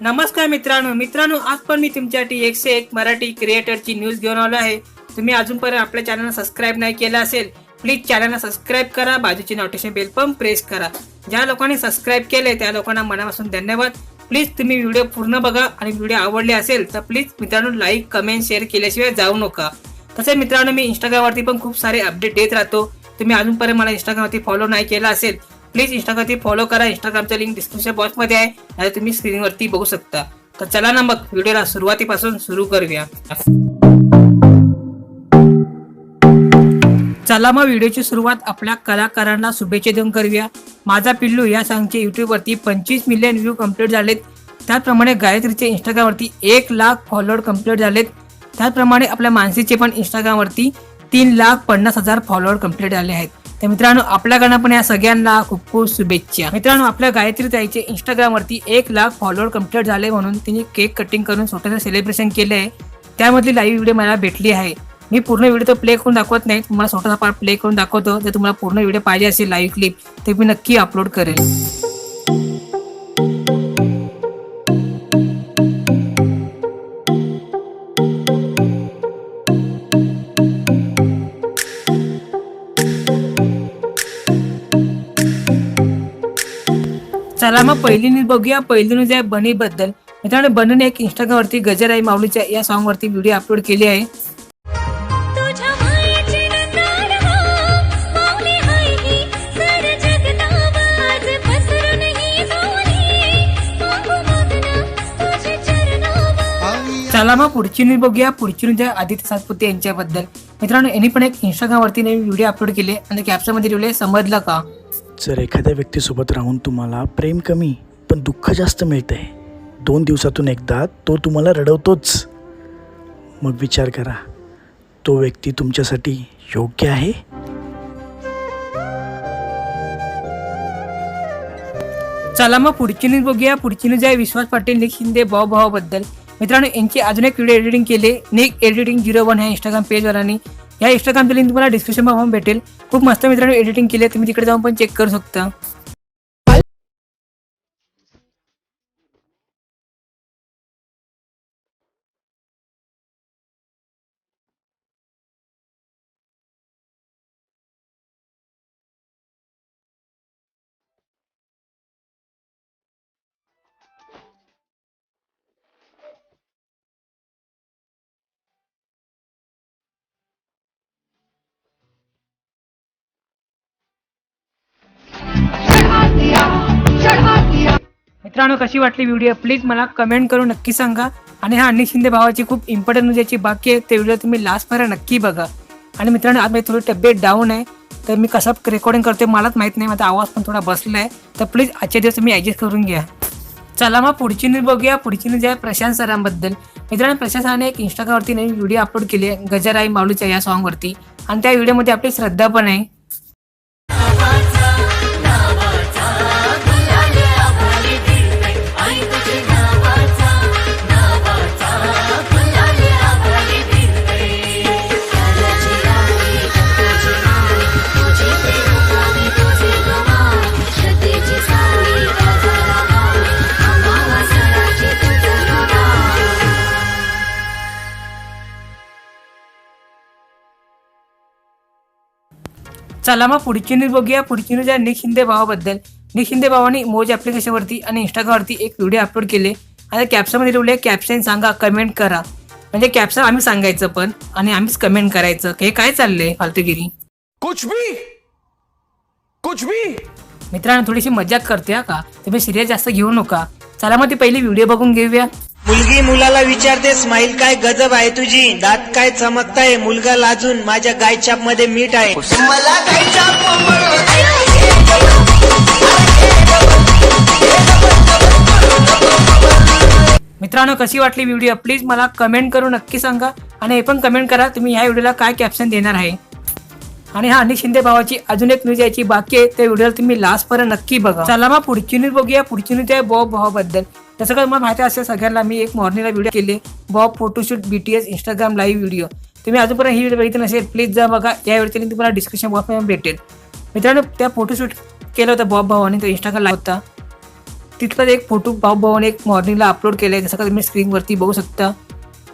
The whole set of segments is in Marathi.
नमस्कार मित्रांनो आज पण मी तुमच्यासाठी 101 मराठी क्रिएटरची न्यूज घेऊन आलो आहे। तुम्ही अजूनपर्यंत आपल्या चॅनलला सबस्क्राइब नाही केलं असेल प्लीज चॅनलला सबस्क्राइब करा, बाजूची नोटिफिकेशन बेल पण प्रेस करा। ज्या लोकांनी सबस्क्राइब केले त्या लोकांना मनापासून धन्यवाद। प्लीज तुम्ही व्हिडिओ पूर्ण बघा आणि व्हिडिओ आवडले असेल तर प्लीज मित्रांनो लाईक कमेंट शेअर केल्याशिवाय जाऊ नका। तसेच मित्रांनो मी इंस्टाग्रामवरती पण खूप सारे अपडेट देत राहतो। तुम्ही अजूनपर्यंत मला इंस्टाग्रामवरती फॉलो नाही केला असेल प्लीज इंस्टाग्रामवरती फॉलो करा। इंस्टाग्रामचा लिंक डिस्क्रिप्शन बॉक्स मध्ये आहे, आणि तुम्ही स्क्रीनवरती बघू शकता। तर चला ना मग व्हिडिओला सुरुवातीपासून सुरू करूया। चला मग व्हिडिओची सुरुवात आपल्या कलाकारांना शुभेच्छा देऊन करूया। माझा पिल्लू या सॉंगचे YouTube वरती 25 मिलियन व्ह्यू कंप्लीट झालेत। त्याचप्रमाणे गायत्रीचे इंस्टाग्रामवरती 1 लाख फॉलोअर कंप्लीट झालेत। त्याचप्रमाणे आपल्या मानसीचे पण इंस्टाग्रामवरती 3,50,000 फॉलोअर कंप्लीट झाले आहेत। तर मित्रांनो आपल्याकडनं पण या सगळ्यांना खूप खूप शुभेच्छा। मित्रांनो आपल्या गायत्री ताईचे इंस्टाग्रामवरती 1 लाख फॉलोअर कंप्लीट झाले म्हणून तिने केक कटिंग करून छोटंसं सेलिब्रेशन केले आहे। त्यामधली लाईव्ह व्हिडिओ मला भेटली आहे। मी पूर्ण व्हिडिओ तर प्ले करून दाखवत नाही, तुम्हाला छोटासा पार्ट प्ले करून दाखवतो। जर तुम्हाला पूर्ण व्हिडिओ पाहिजे असेल लाईव्ह क्लिप तर मी नक्की अपलोड करेल। चला मग पहिली न्यूज बघूया। पहिली न्यूज आहे बनी बद्दल। मित्रांनो बनीने एक इंस्टाग्रामवरती गजर आई माऊलीच्या या सॉन्ग वरती व्हिडिओ अपलोड केली आहे। चला मग पुढची न्यूज बघूया। पुढची न्यूज आहे आदित्य सातपुते यांच्याबद्दल। मित्रांनो यांनी पण एक इंस्टाग्रामवरती नवीन व्हिडिओ अपलोड केले आणि कॅप्शन मध्ये लिहिले समजलं का। जर एखाद्या व्यक्तीसोबत राहून तुम्हाला प्रेम कमी पण दुःख जास्त मिळतंय, 2 दिवसातून एकदा तो तुम्हाला रडवतोच, मग विचार करा तो व्यक्ती तुमच्यासाठी योग्य आहे। चला मग पुढची न्यूज बघूया। पुढची न्यूज आहे विश्वास पाटील निक शिंदे भावाबद्दल। मित्रांनो यांची अजून एक व्हिडिओ एडिटिंग केले निक एडिटिंग 01 ह्या इंस्टाग्राम पेजवरांनी। या इंस्टाग्रामची लिंक तुम्हाला डिस्क्रिप्शन बॉक्समध्ये भेटेल। खूप मस्त मित्रांनो एडिटिंग केले, तुम्ही तिकडे जाऊन पण चेक करू शकता। मित्रांनो कशी वाटली व्हिडिओ प्लीज मला कमेंट करून नक्की सांगा। आणि हा निक शिंदे भावाची खूप इम्पॉर्टंट न्यूज याची बाकी आहे, ते व्हिडिओ तुम्ही लास्ट पर्यंत नक्की बघा। आणि मित्रांनो आज माझी थोडी तब्येत डाऊन आहे, तर मी कसं रेकॉर्डिंग करते मलाच माहित नाही, माझा आवाज पण थोडा बसला आहे, तर प्लीज आजच्या दिवस तुम्ही ॲडजस्ट करून घ्या। चला मग पुढची न्यूज बघूया। पुढची न्यूज आहे प्रशांत सरांबद्दल। मित्रांनो प्रशांत सरांने एक इंस्टाग्रामवरती नवीन व्हिडिओ अपलोड केली आहे गजर आई माऊलीच्या या सॉन्गवरती, आणि त्या व्हिडिओमध्ये आपली श्रद्धा पण आहे। चला मग पुढची न्यूज बघूया। पुढची न्यूज आहे निक शिंदे भावाबद्दल। निक शिंदे भावाने मोज ॲप्लिकेशनवरती आणि इंस्टाग्रामवरती एक व्हिडिओ अपलोड केले आणि कॅप्शनमध्ये लिहिले कॅप्शन सांगा कमेंट करा। म्हणजे कॅप्शन आम्ही सांगायचं पण आणि आम्हीच कमेंट करायचं। हे काय चाललंय फालतूगिरी। कुछ भी मित्रांनो थोडीशी मजाक करते का, तुम्ही सिरियस जास्त घेऊ नका। चला मग ती पहिली व्हिडिओ बघून घेऊया। मुलगी मुलाला विचारते स्माइल काय गजब आहे तुझी, दात काय चमकताय, मुलगा लाजून माझ्या गायछाप मध्ये मीठ आहे। मला मित्रांनो कशी वाटली व्हिडिओ प्लीज मला कमेंट करून नक्की सांगा। आणि हे पण कमेंट करा तुम्ही ह्या व्हिडिओला काय कॅप्शन देणार आहे। आणि हा निक शिंदे भावाची अजून एक न्यूज यायची बाकी आहे, त्या व्हिडिओला तुम्ही लास्ट पर्यंत नक्की बघा। चला मग पुढची न्यूज बघूया। पुढची न्यूज आहे बॉब भावाबद्दल। जसं का तुम्हाला माहिती असेल सगळ्यांना मी एक मॉर्निंगला व्हिडिओ केले Bob photoshoot BTS Instagram live video. तुम्ही अजूनपर्यंत ही व्हिडिओ बघितली नसेल प्लीज जा बघा, या व्हिडिओची लिंक तुम्हाला डिस्क्रिप्शन बॉक्समध्ये भेटेल। मित्रांनो त्या फोटोशूट केलं होतं बॉब भावाने, तो इंस्टाग्राम लाईव्ह होता। तिथलाच एक फोटो भावाने एक मॉर्निंगला अपलोड केला आहे, जसं का तुम्ही स्क्रीनवरती बघू शकता.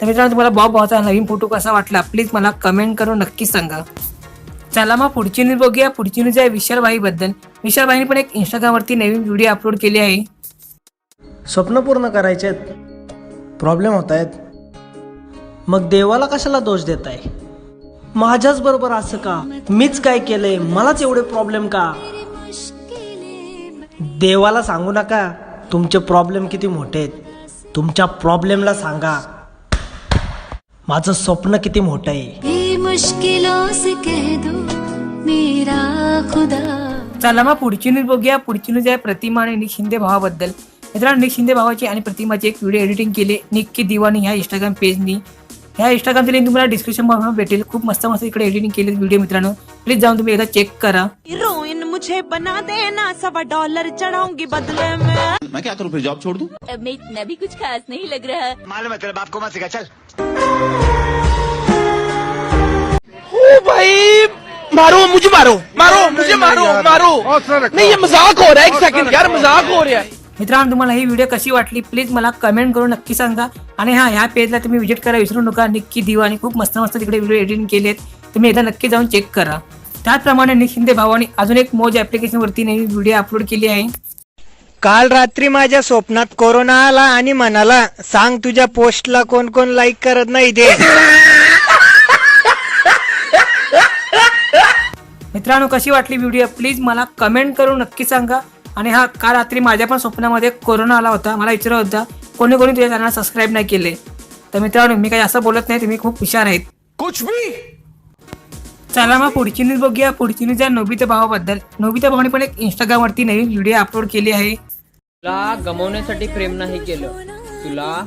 तर मित्रांनो, तुम्हाला भावाचा नवीन फोटो कसा वाटला प्लीज मला कमेंट करून नक्कीच सांगा. चला मग पुढची न्यूज बघूया. पुढची न्यूज आहे विशालबाईबद्दल. विशालबाईंनी पण एक इंस्टाग्रामवरती नवीन व्हिडिओ अपलोड केली आहे. स्वप्न पूर्ण करायचे आहेत, प्रॉब्लेम होत आहेत, मग देवाला कशाला दोष देताय? माझ्याच बरोबर असं का? मीच काय केलंय? मलाच एवढे प्रॉब्लेम का? देवाला सांगू नका तुमचे प्रॉब्लेम किती मोठे आहेत. तुमच्या प्रॉब्लेमला सांगा माझं स्वप्न किती मोठं आहे. मुश्किलों से कह दो मेरा खुदा. चला मग पुढची न्यूज बघूया. पुढची न्यूज आहे प्रतिमा आणि निक शिंदे भावाबद्दल. मित्रांनो, निक शिंदे भावाची आणि प्रतिमाची एक व्हिडिओ एडिटिंग केली निक की दिवानी ह्या इंस्टाग्राम पेजनी. ह्या इंस्टाग्रामची लिंक तुम्हाला डिस्क्रिप्शन बॉक्समध्ये भेटेल. खूप मस्त इकडे एडिटिंग केली व्हिडिओ. मित्रांनो प्लीज जाऊन तुम्ही एकदा चेक करा. हीरोइन मुझे बना देना, $1.25 चढ़ाऊंगी बदले में. मैं क्या करूं फिर, जॉब छोड़ दूं? अब मैं इतना भी कुछ खास नहीं लग रहा. मालूम है तेरे बाप को मत सिखा, चल. भाई मारो मुझे, मारो मुझे, मारो नहीं, ये मजाक हो रहा है. एक सेकंड यार, मजाक हो रहा है. मित्रांनो, तुम्हाला ही व्हिडिओ कशी वाटली प्लीज मला कमेंट करून नक्की सांगा. आणि ह्या पेजला तुम्ही व्हिजिट करा विसरू नका. निक की दिवानी खूप मस्त तिकडे व्हिडिओ एडिटिंग केले आहेत. तुम्ही एकदा नक्की जाऊन चेक करा. त्याचप्रमाणे निक शिंदे भावानी अजून एक मोज ऍप्लिकेशनवरती नवीन व्हिडिओ अपलोड केली आहे. काल रात्री माझ्या स्वप्नात कोरोना आला आणि म्हणाला, सांग तुझ्या पोस्टला कोण कोण लाईक करत नाही ते. मित्रांनो, कशी वाटली व्हिडिओ प्लीज मला कमेंट करून नक्की सांगा. आणि काल रात्री माझ्या पण स्वप्नामध्ये कोरोना आला होता. मला विचारत होता कोणी तुझ्या चॅनल सबस्क्राईब नाही केले. तर मित्रांनो, मी काही असं बोलत नाही, तुम्ही खूप हुशार आहेत. कुछ भी. चला मग पुढची न्यूज बघूया. पुढची न्यूज आहे नोबिता भावाबद्दल. नोबिता भावाने पण एक इंस्टाग्रामवरती नवीन व्हिडिओ अपलोड केली आहे. तुला गमावण्यासाठी प्रेम नाही केलं, तुला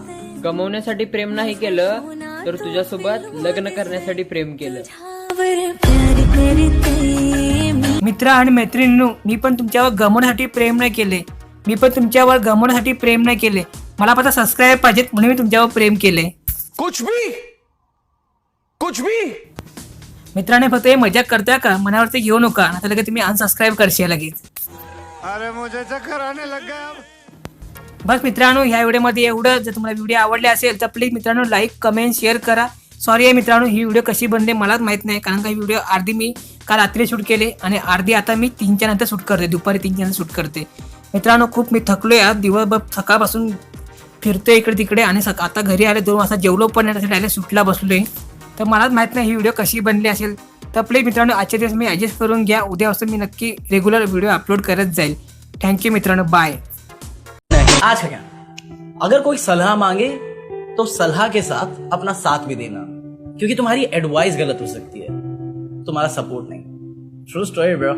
गमावण्यासाठी प्रेम नाही केलं, तर तुझ्यासोबत लग्न करण्यासाठी प्रेम केलं. मित्र आणि मैत्रिणींनो, मी पण तुमच्यावर गमवण्यासाठी प्रेम नाही केले. मी पण तुमच्यावर गमवण्यासाठी प्रेम नाही केले. मला फक्त सबस्क्राईब पाहिजेत म्हणून मी तुमच्यावर प्रेम केले. कुछ भी. मित्रांनो, फक्त हे मजाक करताय का? मनावरती घेऊ नका, आता लगेच तुम्ही अनसबस्क्राईब करशील लगेच. अरे मुझे चक्कर आने लग गया. बस मित्रांनो, ह्या व्हिडिओमध्ये एवढं. जर तुम्हाला व्हिडिओ आवडले असेल तर प्लीज मित्रांनो लाईक कमेंट शेअर करा. सॉरी आहे मित्रांनो, ही व्हिडिओ कशी बनली मलाच माहीत नाही, कारण काही व्हिडिओ अर्धी मी काल रात्री शूट केले आणि अर्धी आता मी 3च्या नंतर शूट करते, दुपारी 3च्या नंतर शूट करते. मित्रांनो, खूप मी थकलो आहे. दिवसभर सकाळपासून फिरतोय इकडे तिकडे आणि आता घरी आले 2 वाजता जेवलो पण नाही, डायरेक्ट शूटला बसलोय. तर मलाच माहीत नाही ही व्हिडिओ कशी बनली असेल. तर प्लीज मित्रांनो आजच्या दिवस मी ॲडजस्ट करून घ्या. उद्यापासून मी नक्की रेग्युलर व्हिडिओ अपलोड करत जाईल. थँक्यू मित्रांनो, बाय. आज क्या अगर कोई सलाह मांगे तो सलाह के साथ अपना साथ भी देना, क्योंकि तुम्हारी एडवाइस गलत हो सकती है, तुम्हारा सपोर्ट नहीं. True story bro.